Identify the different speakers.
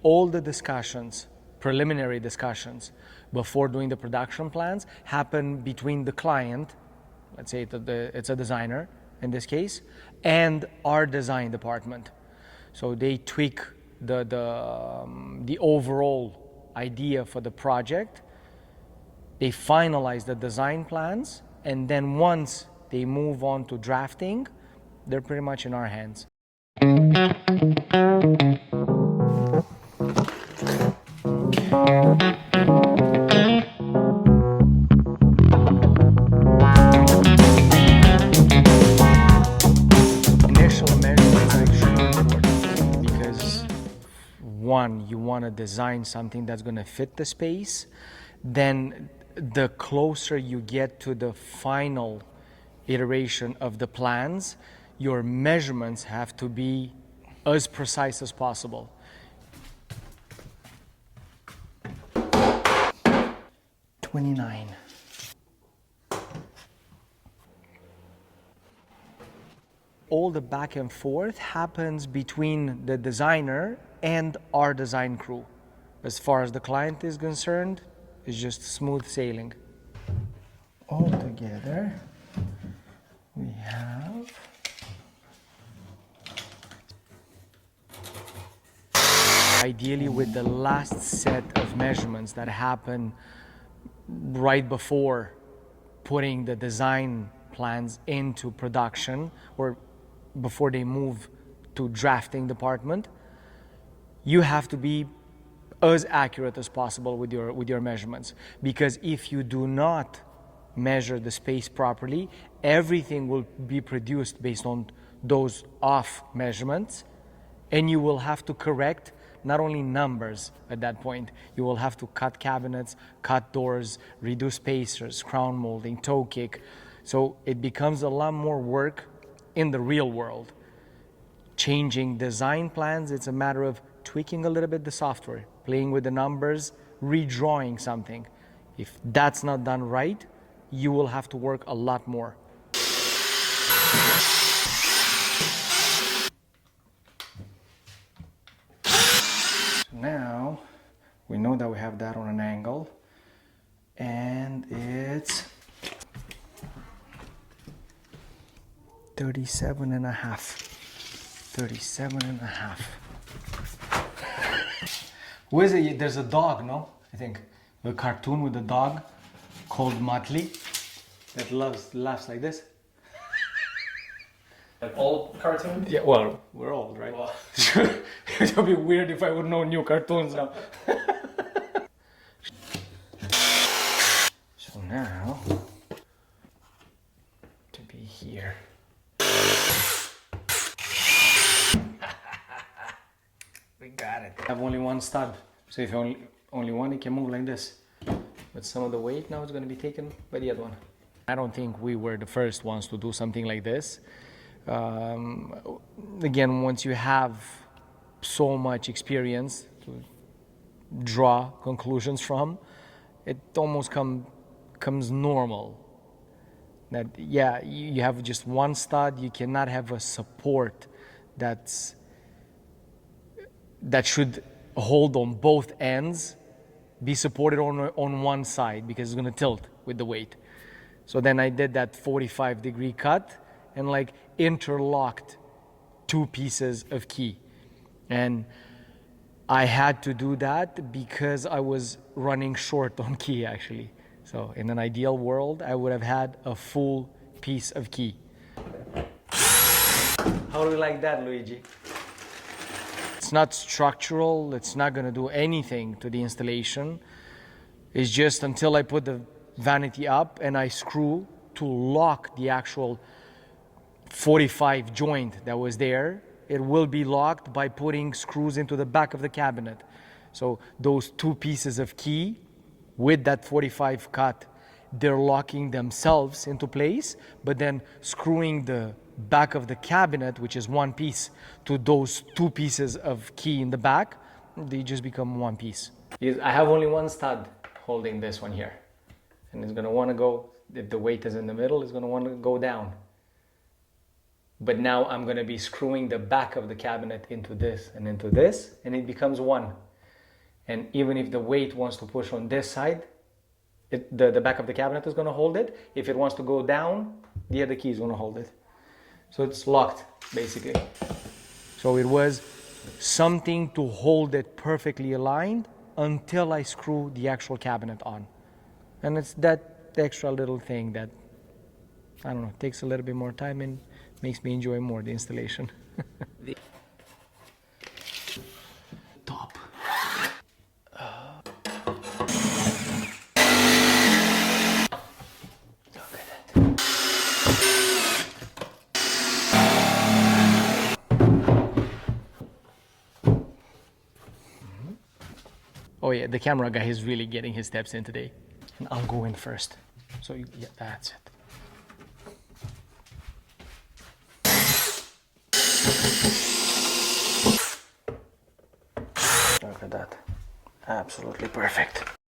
Speaker 1: All the discussions, preliminary discussions, before doing the production plans happen between the client, let's say it's a designer in this case, and our design department. So they tweak the overall idea for the project, they finalize the design plans, and then once they move on to drafting, they're pretty much in our hands. Initial measurements are extremely important because one, you want to design something that's going to fit the space. Then the closer you get to the final iteration of the plans, your measurements have to be as precise as possible. $29. All the back and forth happens between the designer and our design crew. As far as the client is concerned, it's just smooth sailing. All together, we have ideally with the last set of measurements that happen right before putting the design plans into production or before they move to drafting department, you have to be as accurate as possible with your measurements, because if you do not measure the space properly, everything will be produced based on those off measurements, and you will have to correct not only numbers at that point, you will have to cut cabinets, cut doors, redo spacers, crown molding, toe kick. So it becomes a lot more work in the real world. Changing design plans, it's a matter of tweaking a little bit the software, playing with the numbers, redrawing something. If that's not done right, you will have to work a lot more. So now we know that we have that on an angle, and it's 37 and a half. 37 and a half. Who is it? There's a dog, no? I think. A cartoon with a dog called Motley that laughs like this.
Speaker 2: An old cartoon?
Speaker 1: Yeah, well, we're old, right?
Speaker 2: Well.
Speaker 1: It would be weird if I would know new cartoons now. So now, to be here. We got it. I have only one stud, so if you only one, it can move like this. But some of the weight now is going to be taken by the other one. I don't think we were the first ones to do something like this. Again, once you have so much experience to draw conclusions from, it almost comes normal. That, yeah, you have just one stud, you cannot have a support that should hold on both ends, be supported on one side, because it's going to tilt with the weight. So then I did that 45-degree cut and like interlocked two pieces of key. And I had to do that because I was running short on key, actually. So in an ideal world, I would have had a full piece of key. How do you like that, Luigi? It's not structural, it's not going to do anything to the installation. It's just until I put the vanity up and I screw to lock the actual 45 joint that was there, it will be locked by putting screws into the back of the cabinet. So those two pieces of key with that 45 cut, they're locking themselves into place, but then screwing the back of the cabinet, which is one piece, to those two pieces of key in the back, they just become one piece. I have only one stud holding this one here, and it's going to want to go, if the weight is in the middle, it's going to want to go down. But now I'm going to be screwing the back of the cabinet into this, and it becomes one. And even if the weight wants to push on this side, the back of the cabinet is going to hold it. If it wants to go down, the other key is going to hold it. So it's locked, basically. So it was something to hold it perfectly aligned until I screw the actual cabinet on. And it's that extra little thing that, I don't know, takes a little bit more time and makes me enjoy more the installation. Top. Look at that. Oh yeah, the camera guy is really getting his steps in today. And I'll go in first. So yeah, that's it. Look at that. Absolutely perfect.